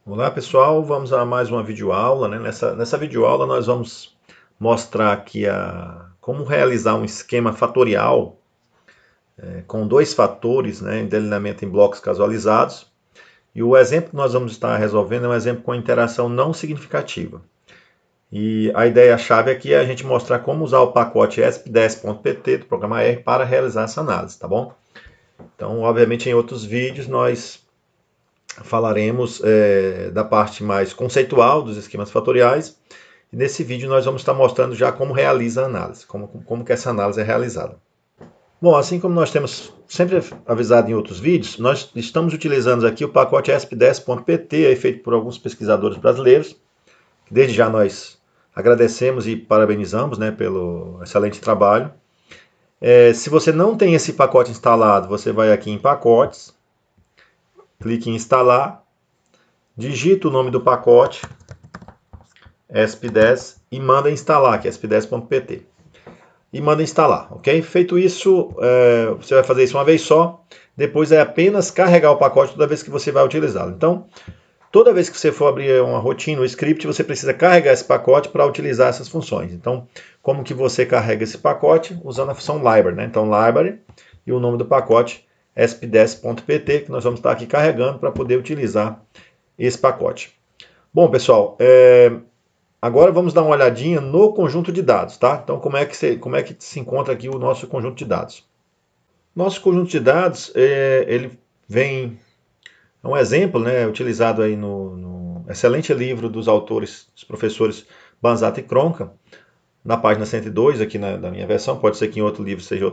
Olá pessoal, vamos a mais uma videoaula, né? Nessa videoaula nós vamos mostrar aqui como realizar um esquema fatorial com dois fatores, né, em delineamento em blocos casualizados. E o exemplo que nós vamos estar resolvendo é um exemplo com interação não significativa. E a ideia-chave aqui é a gente mostrar como usar o pacote espdes.pt do programa R para realizar essa análise, tá bom? Então, obviamente, em outros vídeos nós falaremos da parte mais conceitual dos esquemas fatoriais. E nesse vídeo nós vamos estar mostrando já como realiza a análise, como que essa análise é realizada. Bom, assim como nós temos sempre avisado em outros vídeos, nós estamos utilizando aqui o pacote espdes.pt, feito por alguns pesquisadores brasileiros. Desde já nós agradecemos e parabenizamos, né, pelo excelente trabalho. Se você não tem esse pacote instalado, você vai aqui em pacotes, clique em instalar, digita o nome do pacote, ESP10, e manda instalar, que é espdes.pt. E manda instalar, ok? Feito isso, você vai fazer isso uma vez só, depois é apenas carregar o pacote toda vez que você vai utilizá-lo. Então, toda vez que você for abrir uma rotina, um script, você precisa carregar esse pacote para utilizar essas funções. Então, como que você carrega esse pacote? Usando a função library, né? Então, library e o nome do pacote espdes.pt, que nós vamos estar aqui carregando para poder utilizar esse pacote. Bom, pessoal, agora vamos dar uma olhadinha no conjunto de dados, tá? Então, como é que se encontra aqui o nosso conjunto de dados? Nosso conjunto de dados, ele vem, é um exemplo, né, utilizado aí no excelente livro dos autores, dos professores Banzata e Cronca, na página 102, aqui da minha versão, pode ser que em outro livro seja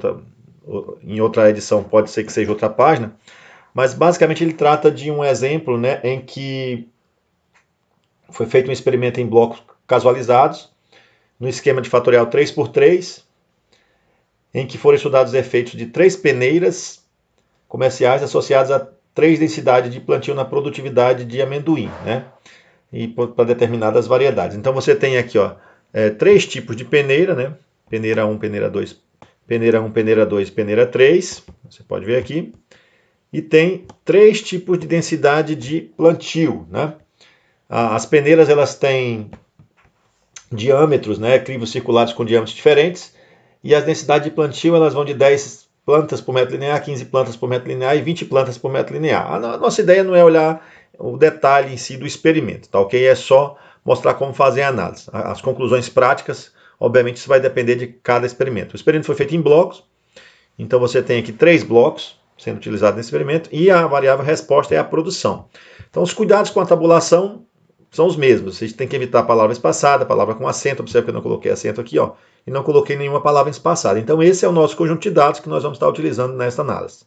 em outra edição pode ser que seja outra página, mas basicamente ele trata de um exemplo, né, em que foi feito um experimento em blocos casualizados, no esquema de fatorial 3x3, em que foram estudados efeitos de 3 peneiras comerciais associadas a 3 densidades de plantio na produtividade de amendoim, né? E para determinadas variedades. Então você tem aqui, ó, 3 tipos de peneira, né? Peneira 1, peneira 2, peneira 1, peneira 2, peneira 3. Você pode ver aqui. E tem 3 tipos de densidade de plantio, né? As peneiras elas têm diâmetros, né, crivos circulares com diâmetros diferentes, e as densidades de plantio elas vão de 10 plantas por metro linear, 15 plantas por metro linear e 20 plantas por metro linear. A nossa ideia não é olhar o detalhe em si do experimento, tá ok? É só mostrar como fazer a análise. As conclusões práticas, obviamente, isso vai depender de cada experimento. O experimento foi feito em blocos, então você tem aqui 3 blocos sendo utilizados nesse experimento, e a variável resposta é a produção. Então, os cuidados com a tabulação são os mesmos. Vocês têm que evitar a palavra espaçada, a palavra com acento. Observe que eu não coloquei acento aqui, ó, e não coloquei nenhuma palavra espaçada. Então, esse é o nosso conjunto de dados que nós vamos estar utilizando nesta análise.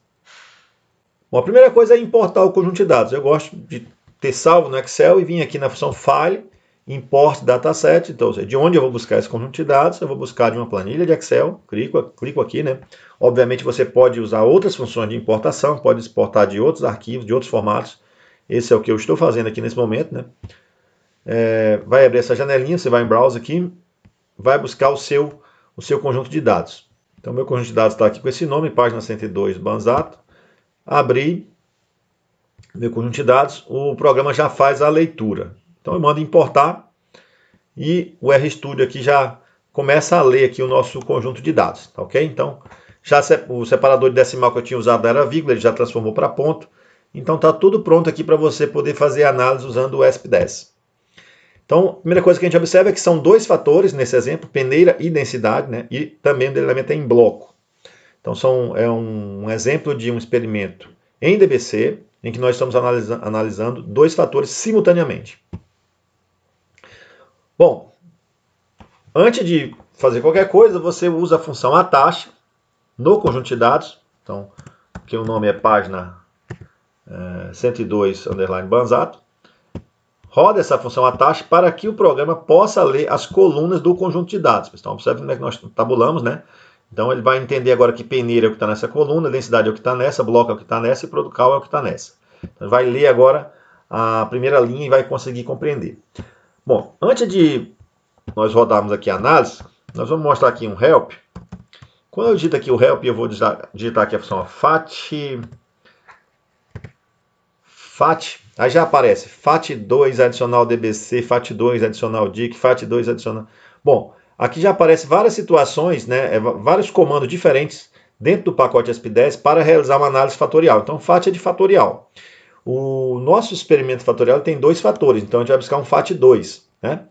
Bom, a primeira coisa é importar o conjunto de dados. Eu gosto de ter salvo no Excel e vim aqui na função File, Import Dataset. Então, de onde eu vou buscar esse conjunto de dados? Eu vou buscar de uma planilha de Excel, clico aqui, né? Obviamente, você pode usar outras funções de importação, pode exportar de outros arquivos, de outros formatos. Esse é o que eu estou fazendo aqui nesse momento, né? Vai abrir essa janelinha, você vai em Browse aqui, vai buscar o seu conjunto de dados. Então, meu conjunto de dados está aqui com esse nome, página 102, Banzato. Abri meu conjunto de dados, o programa já faz a leitura. Então, eu mando importar e o RStudio aqui já começa a ler aqui o nosso conjunto de dados, tá ok? Então, já o separador de decimal que eu tinha usado era vírgula, ele já transformou para ponto. Então, está tudo pronto aqui para você poder fazer a análise usando o ESP10. Então, a primeira coisa que a gente observa é que são dois fatores nesse exemplo, peneira e densidade, né? E também o delineamento é em bloco. Então, é um exemplo de um experimento em DBC, em que nós estamos analisando dois fatores simultaneamente. Bom, antes de fazer qualquer coisa, você usa a função atache no conjunto de dados, então, que o nome é página 102, Banzato. Roda essa função atache para que o programa possa ler as colunas do conjunto de dados. Então, observe como é que nós tabulamos, né? Então, ele vai entender agora que peneira é o que está nessa coluna, densidade é o que está nessa, bloco é o que está nessa e producal é o que está nessa. Então, vai ler agora a primeira linha e vai conseguir compreender. Bom, antes de nós rodarmos aqui a análise, nós vamos mostrar aqui um help. Quando eu digito aqui o help, eu vou digitar aqui a função FAT, aí já aparece FAT2 adicional DBC, FAT2 adicional DIC, FAT2 adicional... Bom, aqui já aparece várias situações, né, vários comandos diferentes dentro do pacote ESP10 para realizar uma análise fatorial. Então, FAT é de fatorial. O nosso experimento fatorial tem 2 fatores, então a gente vai buscar um FAT2, né?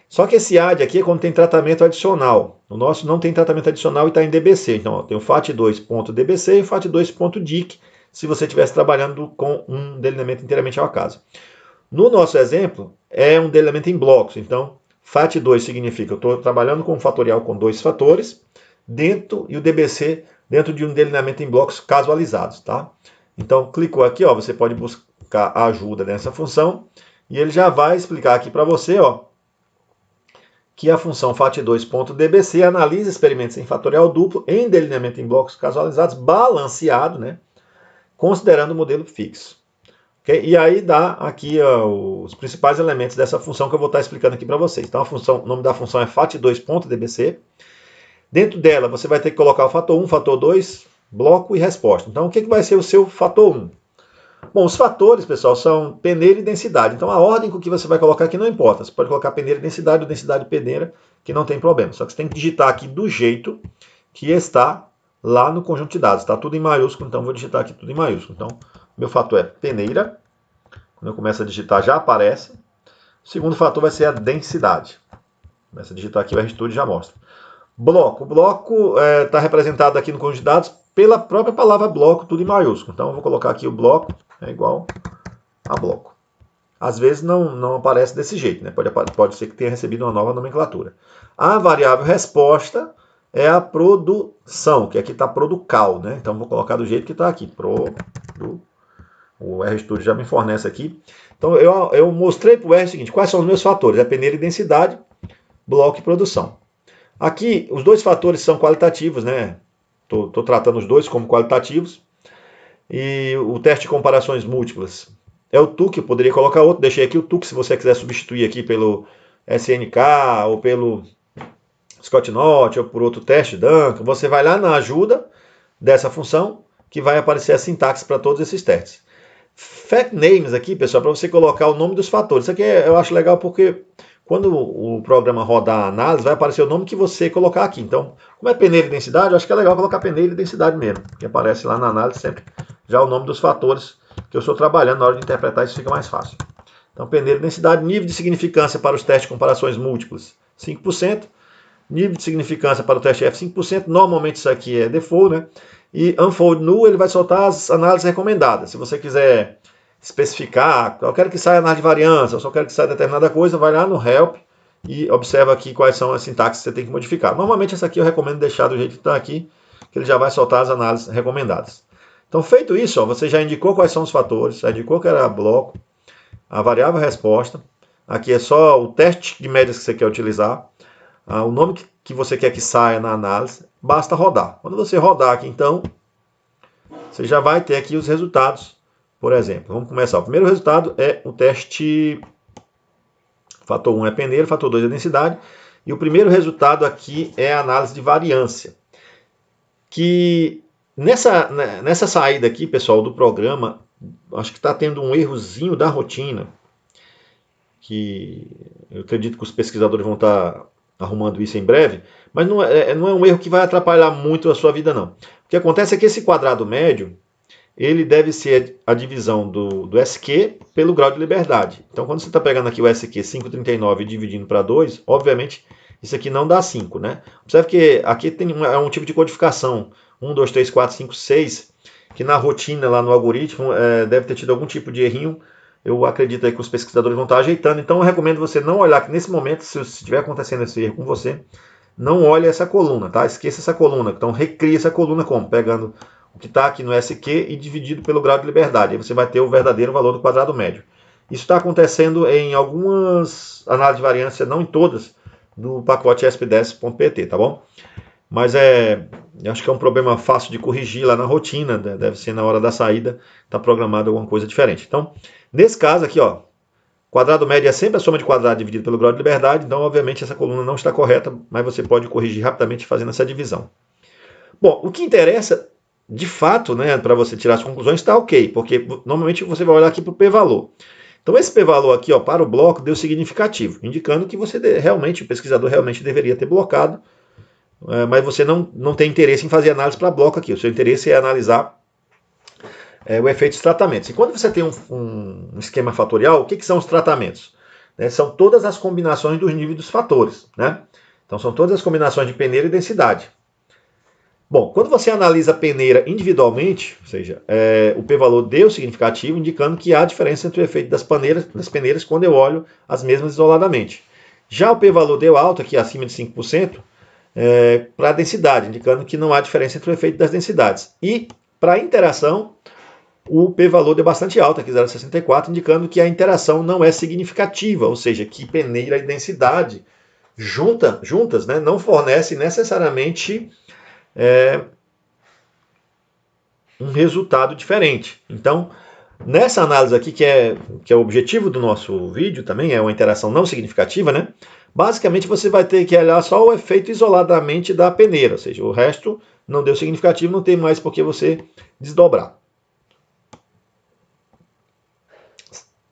Só que esse AD aqui é quando tem tratamento adicional. O nosso não tem tratamento adicional e está em DBC. Então, ó, tem o FAT2.dbc e o FAT2.dic, se você estivesse trabalhando com um delineamento inteiramente ao acaso. No nosso exemplo, é um delineamento em blocos. Então, FAT2 significa que eu estou trabalhando com um fatorial com 2 fatores, dentro, e o DBC dentro de um delineamento em blocos casualizados, tá? Então, clicou aqui, ó, você pode buscar a ajuda nessa função, e ele já vai explicar aqui para você, ó, que a função FAT2.dbc analisa experimentos em fatorial duplo em delineamento em blocos casualizados balanceado, né, considerando o modelo fixo. Okay? E aí dá aqui os principais elementos dessa função que eu vou estar explicando aqui para vocês. Então, o nome da função é FAT2.dbc. Dentro dela, você vai ter que colocar o fator 1, fator 2, bloco e resposta. Então, o que vai ser o seu fator 1? Bom, os fatores, pessoal, são peneira e densidade. Então, a ordem com que você vai colocar aqui não importa. Você pode colocar peneira e densidade ou densidade e peneira, que não tem problema. Só que você tem que digitar aqui do jeito que está lá no conjunto de dados. Está tudo em maiúsculo, então vou digitar aqui tudo em maiúsculo. Então, meu fator é peneira. Quando eu começo a digitar, já aparece. O segundo fator vai ser a densidade. Começa a digitar aqui, o RStudio já mostra. Bloco. O bloco está representado aqui no conjunto de dados pela própria palavra bloco, tudo em maiúsculo. Então, eu vou colocar aqui o bloco é igual a bloco. Às vezes não aparece desse jeito, né? Pode ser que tenha recebido uma nova nomenclatura. A variável resposta é a produção, que aqui está producal, né? Então, vou colocar do jeito que está aqui. O RStudio já me fornece aqui. Então, eu mostrei para o R o seguinte, quais são os meus fatores? É peneira e densidade, bloco e produção. Aqui, os 2 fatores são qualitativos, né? Estou tratando os 2 como qualitativos. E o teste de comparações múltiplas é o TUC, eu poderia colocar outro. Deixei aqui o TUC, se você quiser substituir aqui pelo SNK, ou pelo Scott-Knott, ou por outro teste, Duncan. Você vai lá na ajuda dessa função, que vai aparecer a sintaxe para todos esses testes. Fact names aqui, pessoal, para você colocar o nome dos fatores. Isso aqui eu acho legal porque quando o programa rodar a análise, vai aparecer o nome que você colocar aqui. Então, como é peneira e densidade, eu acho que é legal colocar peneira e densidade mesmo, que aparece lá na análise sempre já o nome dos fatores que eu estou trabalhando. Na hora de interpretar, isso fica mais fácil. Então, peneira e densidade, nível de significância para os testes de comparações múltiplas, 5%. Nível de significância para o teste F, 5%. Normalmente isso aqui é default, né? E unfold null, ele vai soltar as análises recomendadas. Se você quiser especificar, eu quero que saia análise de variância, eu só quero que saia determinada coisa, vai lá no help e observa aqui quais são as sintaxes que você tem que modificar. Normalmente essa aqui eu recomendo deixar do jeito que está aqui, que ele já vai soltar as análises recomendadas. Então, feito isso, ó, você já indicou quais são os fatores, já indicou que era bloco, a variável resposta, aqui é só o teste de médias que você quer utilizar, o nome que você quer que saia na análise, basta rodar. Quando você rodar aqui, então, você já vai ter aqui os resultados. Por exemplo, vamos começar. O primeiro resultado é o teste fator 1 é peneira, fator 2 é densidade. E o primeiro resultado aqui é a análise de variância. Que nessa saída aqui, pessoal, do programa, acho que está tendo um errozinho da rotina. Que eu acredito que os pesquisadores vão estar arrumando isso em breve. Mas não é um erro que vai atrapalhar muito a sua vida, não. O que acontece é que esse quadrado médio, ele deve ser a divisão do SQ pelo grau de liberdade. Então, quando você está pegando aqui o SQ 5,39 e dividindo para 2, obviamente, isso aqui não dá 5, né? Observe que aqui tem um tipo de codificação, 1, 2, 3, 4, 5, 6, que na rotina, lá no algoritmo, deve ter tido algum tipo de errinho. Eu acredito aí que os pesquisadores vão estar ajeitando. Então, eu recomendo você não olhar que nesse momento, se estiver acontecendo esse erro com você, não olhe essa coluna, tá? Esqueça essa coluna. Então, recrie essa coluna como? Pegando o que está aqui no SQ e dividido pelo grau de liberdade. Aí você vai ter o verdadeiro valor do quadrado médio. Isso está acontecendo em algumas análises de variância, não em todas, do pacote ESP10.pt, tá bom? Mas acho que é um problema fácil de corrigir lá na rotina, deve ser na hora da saída, está programado alguma coisa diferente. Então, nesse caso aqui, ó, quadrado médio é sempre a soma de quadrado dividido pelo grau de liberdade, então obviamente essa coluna não está correta, mas você pode corrigir rapidamente fazendo essa divisão. Bom, o que interessa de fato, né, para você tirar as conclusões, está ok, porque normalmente você vai olhar aqui para o p-valor. Então esse p-valor aqui, ó, para o bloco deu significativo, indicando que você realmente, o pesquisador realmente deveria ter blocado, mas você não tem interesse em fazer análise para bloco aqui. O seu interesse é analisar o efeito dos tratamentos. E quando você tem um esquema fatorial, o que são os tratamentos? São todas as combinações dos níveis dos fatores. Né? Então são todas as combinações de peneira e densidade. Bom, quando você analisa a peneira individualmente, ou seja, o p-valor deu significativo, indicando que há diferença entre o efeito das peneiras quando eu olho as mesmas isoladamente. Já o p-valor deu alto, aqui acima de 5%, para a densidade, indicando que não há diferença entre o efeito das densidades. E para a interação, o p-valor deu bastante alto, aqui 0,64, indicando que a interação não é significativa, ou seja, que peneira e densidade juntas, né, não fornecem necessariamente um resultado diferente. Então, nessa análise aqui, que é o objetivo do nosso vídeo também, é uma interação não significativa, né? Basicamente você vai ter que olhar só o efeito isoladamente da peneira, ou seja, o resto não deu significativo, não tem mais por que você desdobrar.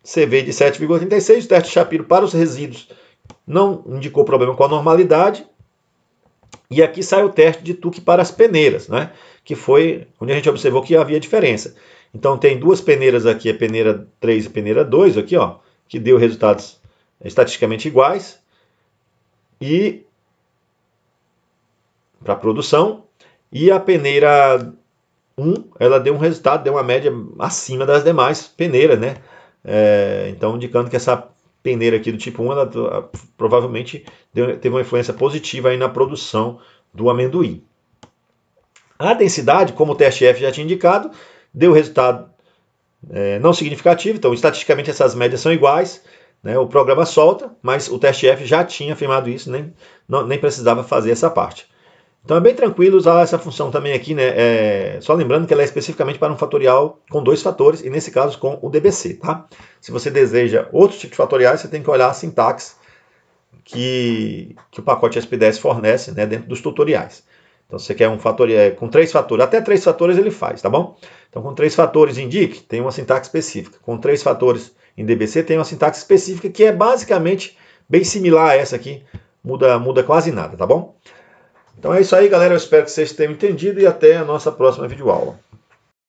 CV de 7,36, o teste de Shapiro para os resíduos não indicou problema com a normalidade. E aqui sai o teste de Tuque para as peneiras, né? Que foi onde a gente observou que havia diferença. Então tem duas peneiras aqui, a peneira 3 e a peneira 2, aqui, ó, que deu resultados estatisticamente iguais. E para a produção. E a peneira 1, ela deu um resultado, deu uma média acima das demais peneiras, né? Então indicando que essa peneira aqui do tipo 1, ela provavelmente teve uma influência positiva aí na produção do amendoim. A densidade, como o teste F já tinha indicado, deu resultado não significativo, então estatisticamente essas médias são iguais, né? O programa solta, mas o teste F já tinha afirmado isso, nem precisava fazer essa parte. Então é bem tranquilo usar essa função também aqui, né? Só lembrando que ela é especificamente para um fatorial com 2 fatores, e nesse caso com o DBC, tá? Se você deseja outros tipos de fatoriais, você tem que olhar a sintaxe que o pacote SP10 fornece, né, dentro dos tutoriais. Então se você quer um fatorial com 3 fatores, até 3 fatores ele faz, tá bom? Então com 3 fatores indique, tem uma sintaxe específica. Com 3 fatores em DBC tem uma sintaxe específica que é basicamente bem similar a essa aqui, muda quase nada, tá bom? Então é isso aí, galera. Eu espero que vocês tenham entendido e até a nossa próxima videoaula.